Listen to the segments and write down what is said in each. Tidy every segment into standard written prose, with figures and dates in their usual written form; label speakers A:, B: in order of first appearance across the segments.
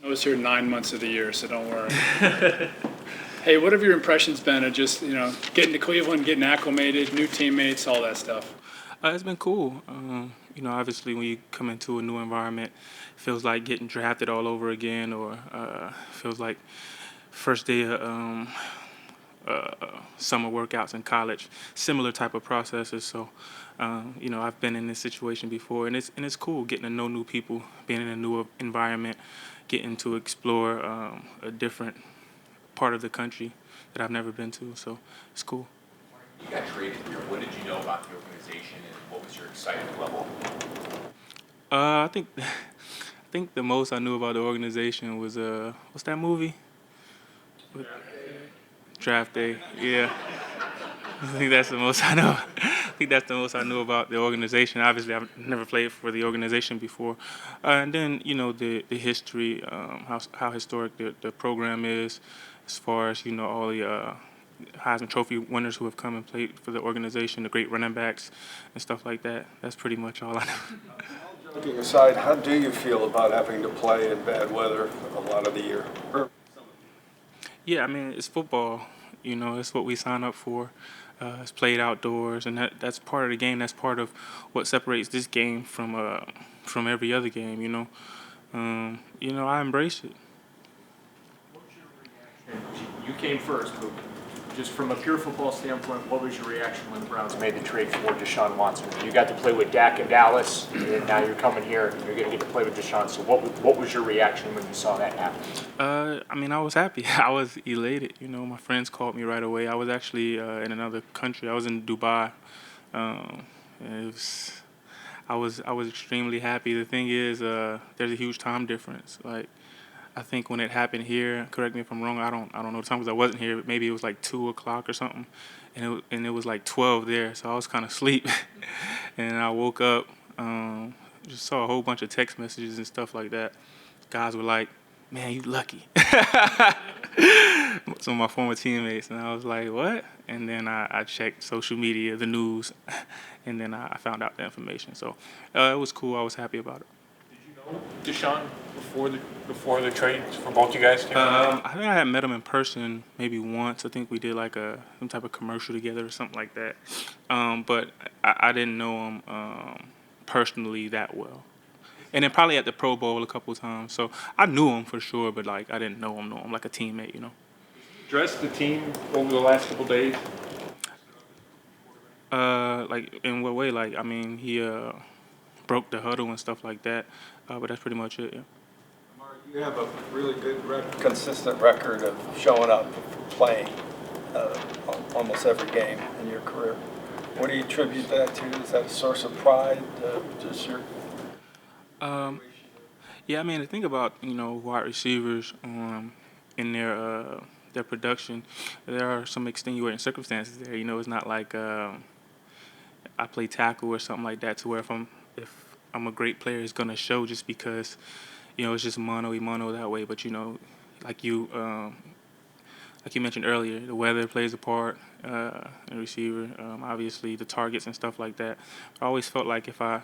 A: I was here 9 months of the year, so don't worry. Hey, what have your impressions been of just, getting to Cleveland, getting acclimated, new teammates, all that stuff?
B: It's been cool. Obviously, when you come into a new environment, it feels like getting drafted all over again, or feels like first day of summer workouts in college. Similar type of processes. So, I've been in this situation before, and it's cool getting to know new people, being in a new environment, getting to explore a different part of the country that I've never been to. So, it's cool.
C: You got traded here. What did you know about the organization, and what was your excitement level?
B: I think the most I knew about the organization was what's that movie? With Draft Day. Yeah, I think that's the most I know. I think that's the most I knew about the organization. Obviously, I've never played for the organization before, and then the history, how historic the program is, as far as all the Heisman Trophy winners who have come and played for the organization, the great running backs, and stuff like that. That's pretty much all I know.
D: Joking aside, how do you feel about having to play in bad weather a lot of the year?
B: Yeah, I mean it's football. It's what we sign up for. It's played outdoors, and that's part of the game. That's part of what separates this game from every other game. I embrace it.
E: You came first, but just from a pure football standpoint, what was your reaction when the Browns made the trade for Deshaun Watson? You got to play with Dak in Dallas, and now you're coming here, and you're going to get to play with Deshaun. So what was your reaction when you saw that happen?
B: I was happy. I was elated. My friends called me right away. I was actually in another country. I was in Dubai. And I was extremely happy. The thing is, there's a huge time difference. Like, I think when it happened here, correct me if I'm wrong. I don't know the time because I wasn't here. But maybe it was like 2 o'clock or something, and it was like 12 there. So I was kind of asleep, and I woke up. Just saw a whole bunch of text messages and stuff like that. Guys were like, "Man, you lucky." Some of my former teammates, and I was like, "What?" And then I checked social media, the news, and then I found out the information. So it was cool. I was happy about it.
E: Deshaun before the trade for both you guys came out?
B: I think I had met him in person maybe once. I think we did like some type of commercial together or something like that. But I didn't know him personally that well. And then probably at the Pro Bowl a couple of times. So I knew him for sure, but like I didn't know him like a teammate.
E: Dressed the team over the last couple days?
B: Like in what way? Like I mean, he broke the huddle and stuff like that. But that's pretty much it. Yeah.
D: Amari, you have a really good, consistent record of showing up, playing almost every game in your career. What do you attribute that to? Is that a source of pride? Just your
B: Um, yeah, I mean, the thing about wide receivers in their production, there are some extenuating circumstances there. It's not like I play tackle or something like that to where if I'm a great player, it's gonna show just because it's just mano y mano that way. But like you like you mentioned earlier, the weather plays a part in receiver. Obviously, the targets and stuff like that. I always felt like if I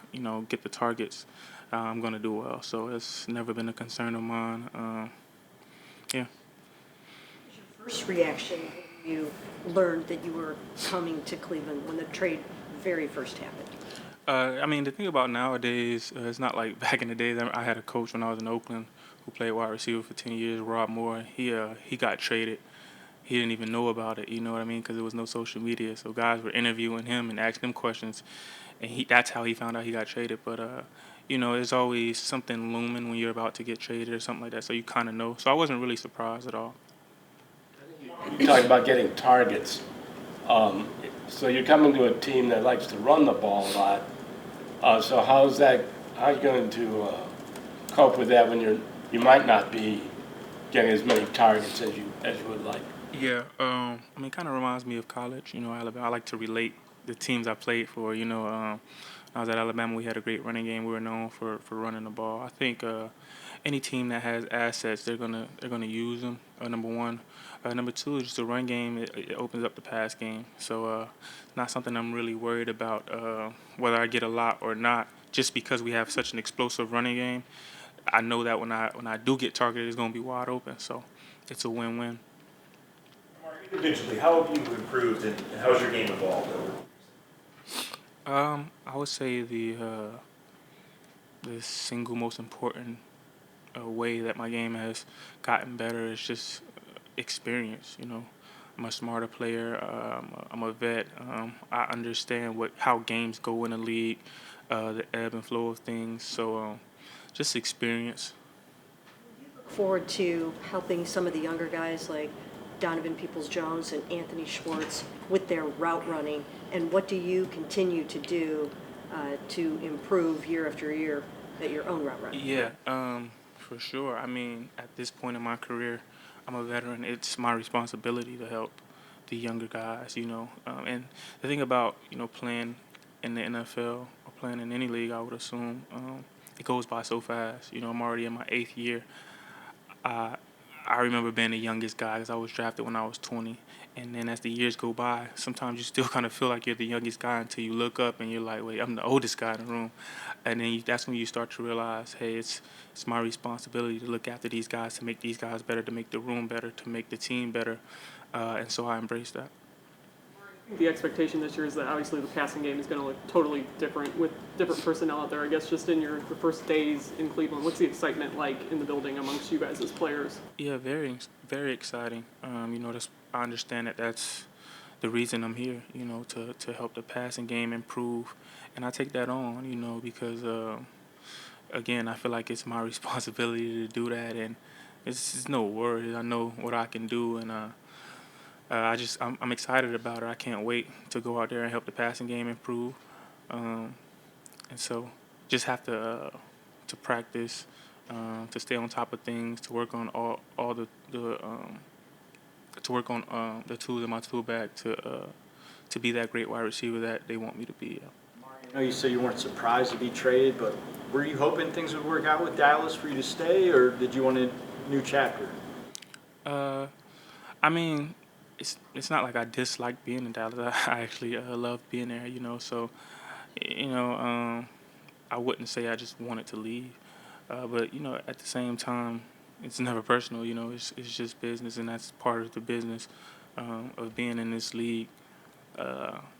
B: get the targets, I'm gonna do well. So it's never been a concern of mine. Yeah.
F: First reaction when you learned that you were coming to Cleveland when the trade very first happened?
B: I mean, the thing about nowadays, it's not like back in the days. I had a coach when I was in Oakland who played wide receiver for 10 years, Rob Moore. He got traded. He didn't even know about it, you know what I mean? Because there was no social media. So guys were interviewing him and asking him questions, and that's how he found out he got traded. But there's always something looming when you're about to get traded or something like that. So you kind of know. So I wasn't really surprised at all.
G: You talk about getting targets. So you're coming to a team that likes to run the ball a lot. So how are you going to cope with that when you might not be getting as many targets as you would like?
B: Yeah, I mean, it kind of reminds me of college. Alabama. I like to relate the teams I played for. When I was at Alabama, we had a great running game. We were known for running the ball. I think any team that has assets, they're gonna use them. Number one, number two is just the run game. It opens up the pass game. So not something I'm really worried about whether I get a lot or not. Just because we have such an explosive running game, I know that when I do get targeted, it's going to be wide open. So it's a win-win.
H: Individually, how have you improved and how has your game evolved over?
B: I would say the single most important way that my game has gotten better is just experience. You know, I'm a smarter player. I'm a vet. I understand how games go in the league, the ebb and flow of things. So just experience.
F: Forward to helping some of the younger guys like Donovan Peoples-Jones and Anthony Schwartz with their route running, and what do you continue to do to improve year after year at your own route running?
B: Yeah, for sure. I mean, at this point in my career, I'm a veteran. It's my responsibility to help the younger guys, you know. And the thing about, you know, playing in the NFL or playing in any league, I would assume, it goes by so fast. You know, I'm already in my 8th year. I remember being the youngest guy because I was drafted when I was 20. And then as the years go by, sometimes you still kind of feel like you're the youngest guy until you look up and you're like, wait, I'm the oldest guy in the room. And then that's when you start to realize, hey, it's my responsibility to look after these guys, to make these guys better, to make the room better, to make the team better. And so I embrace that.
I: The expectation this year is that obviously the passing game is going to look totally different with different personnel out there. I guess just in the first days in Cleveland, what's the excitement like in the building amongst you guys as players?
B: Yeah, very, very exciting. You know, I understand that that's the reason I'm here, you know, to help the passing game improve. And I take that on, you know, because, again, I feel like it's my responsibility to do that. And it's no worries. I know what I can do. And I'm excited about it. I can't wait to go out there and help the passing game improve. And so just have to practice, to stay on top of things, to work on all the to work on the tools in my tool bag to be that great wide receiver that they want me to be.
J: I know you said you weren't surprised to be traded, but were you hoping things would work out with Dallas for you to stay, or did you want a new chapter?
B: I mean, it's not like I dislike being in Dallas. I actually love being there, you know. So, you know, I wouldn't say I just wanted to leave, but you know, at the same time, it's never personal. You know, it's just business, and that's part of the business of being in this league.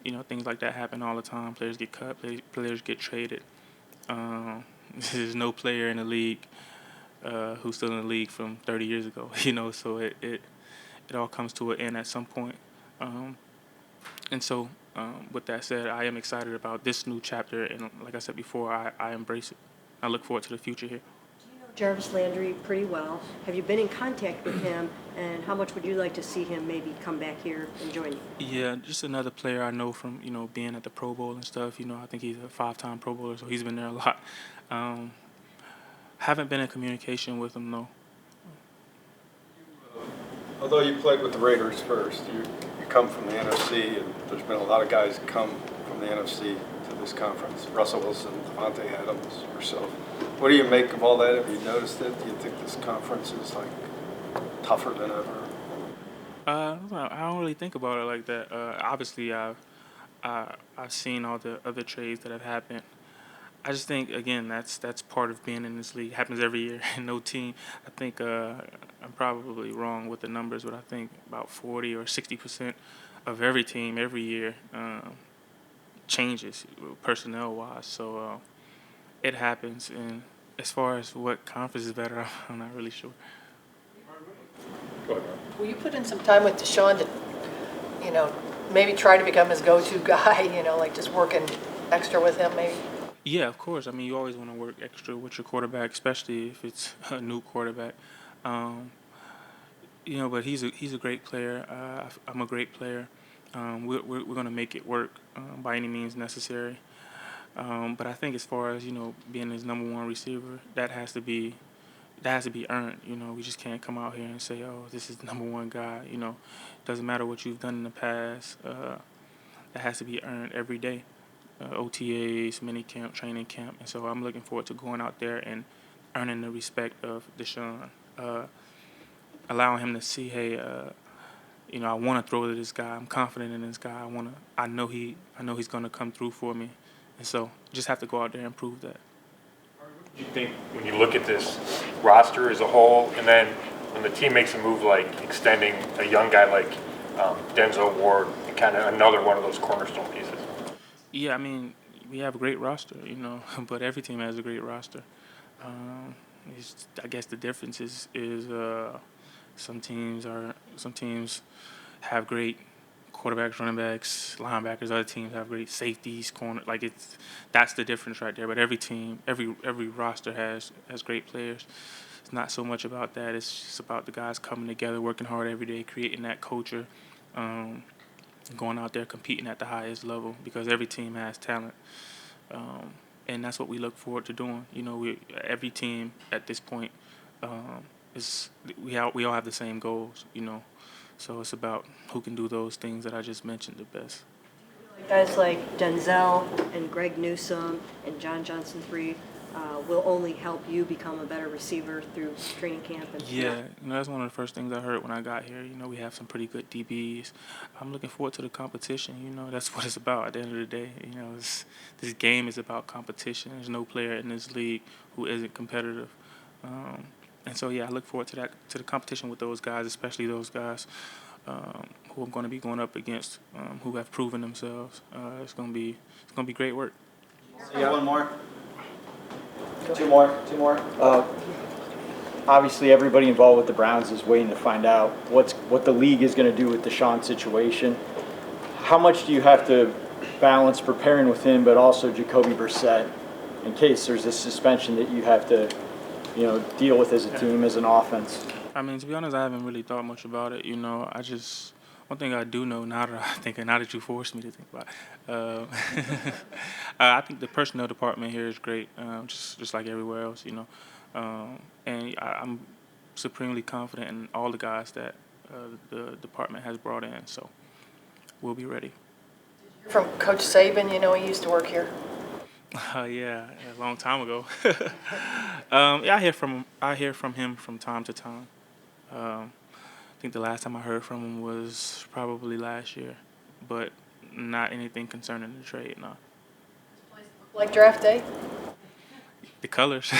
B: You know, things like that happen all the time. Players get cut, players get traded. There's no player in the league who's still in the league from 30 years ago. You know, so it all comes to an end at some point. And so, with that said, I am excited about this new chapter, and like I said before, I embrace it. I look forward to the future here.
F: You know Jarvis Landry pretty well. Have you been in contact with him, and how much would you like to see him maybe come back here and join you?
B: Yeah, just another player I know from, you know, being at the Pro Bowl and stuff. You know, I think he's a 5-time Pro Bowler, so he's been there a lot. Haven't been in communication with him, though.
D: Although you played with the Raiders first, you come from the NFC, and there's been a lot of guys come from the NFC to this conference. Russell Wilson, Devontae Adams, yourself. What do you make of all that? Have you noticed it? Do you think this conference is like tougher than ever?
B: I don't really think about it like that. Obviously, I've seen all the other trades that have happened. I just think, again, that's part of being in this league. It happens every year. No team. I think I'm probably wrong with the numbers, but I think about 40 or 60% of every team every year changes personnel-wise. So it happens. And as far as what conference is better, I'm not really sure.
C: Go ahead, Rob.
K: Will you put in some time with Deshaun to, you know, maybe try to become his go-to guy, you know, like just working extra with him maybe?
B: Yeah, of course. I mean, you always want to work extra with your quarterback, especially if it's a new quarterback. You know, but he's a great player. I'm a great player. We're going to make it work by any means necessary. But I think as far as, you know, being his number one receiver, that has to be earned. You know, we just can't come out here and say, oh, this is the number one guy. You know, doesn't matter what you've done in the past. That has to be earned every day. OTAs, mini camp, training camp. And so I'm looking forward to going out there and earning the respect of Deshaun, allowing him to see, hey, you know, I want to throw to this guy. I'm confident in this guy. I know he's going to come through for me. And so just have to go out there and prove that.
E: You think when you look at this roster as a whole, and then when the team makes a move like extending a young guy like Denzel Ward, and kind of another one of those cornerstone pieces?
B: Yeah, I mean, we have a great roster, you know, but every team has a great roster. I guess the difference is some teams have great quarterbacks, running backs, linebackers. Other teams have great safeties, corner. Like that's the difference right there. But every team, every roster has great players. It's not so much about that. It's just about the guys coming together, working hard every day, creating that culture, going out there competing at the highest level because every team has talent. And that's what we look forward to doing. You know, every team at this point we all have the same goals. You know, so it's about who can do those things that I just mentioned the best.
F: Guys like Denzel and Greg Newsome and John Johnson III will only help you become a better receiver through training camp. And
B: Yeah, you know, that's one of the first things I heard when I got here. You know, we have some pretty good DBs. I'm looking forward to the competition. You know, that's what it's about at the end of the day. You know, this game is about competition. There's no player in this league who isn't competitive. And so, yeah, I look forward to the competition with those guys, especially those guys who I'm going to be going up against, who have proven themselves. It's going to be great work.
J: Yeah, one more. Two more. Obviously, everybody involved with the Browns is waiting to find out what the league is going to do with the Deshaun situation. How much do you have to balance preparing with him, but also Jacoby Brissett, in case there's a suspension that you have to, deal with as a team, as an offense?
B: I mean, to be honest, I haven't really thought much about it. You know, one thing I do know now that you forced me to think about it, I think the personnel department here is great, just like everywhere else, you know. And I'm supremely confident in all the guys that the department has brought in, so we'll be ready.
K: From Coach Saban, he used to work here.
B: Yeah, a long time ago. Yeah, I hear from him from time to time. I think the last time I heard from him was probably last year, but not anything concerning the trade, no.
K: Like draft day?
B: The colors.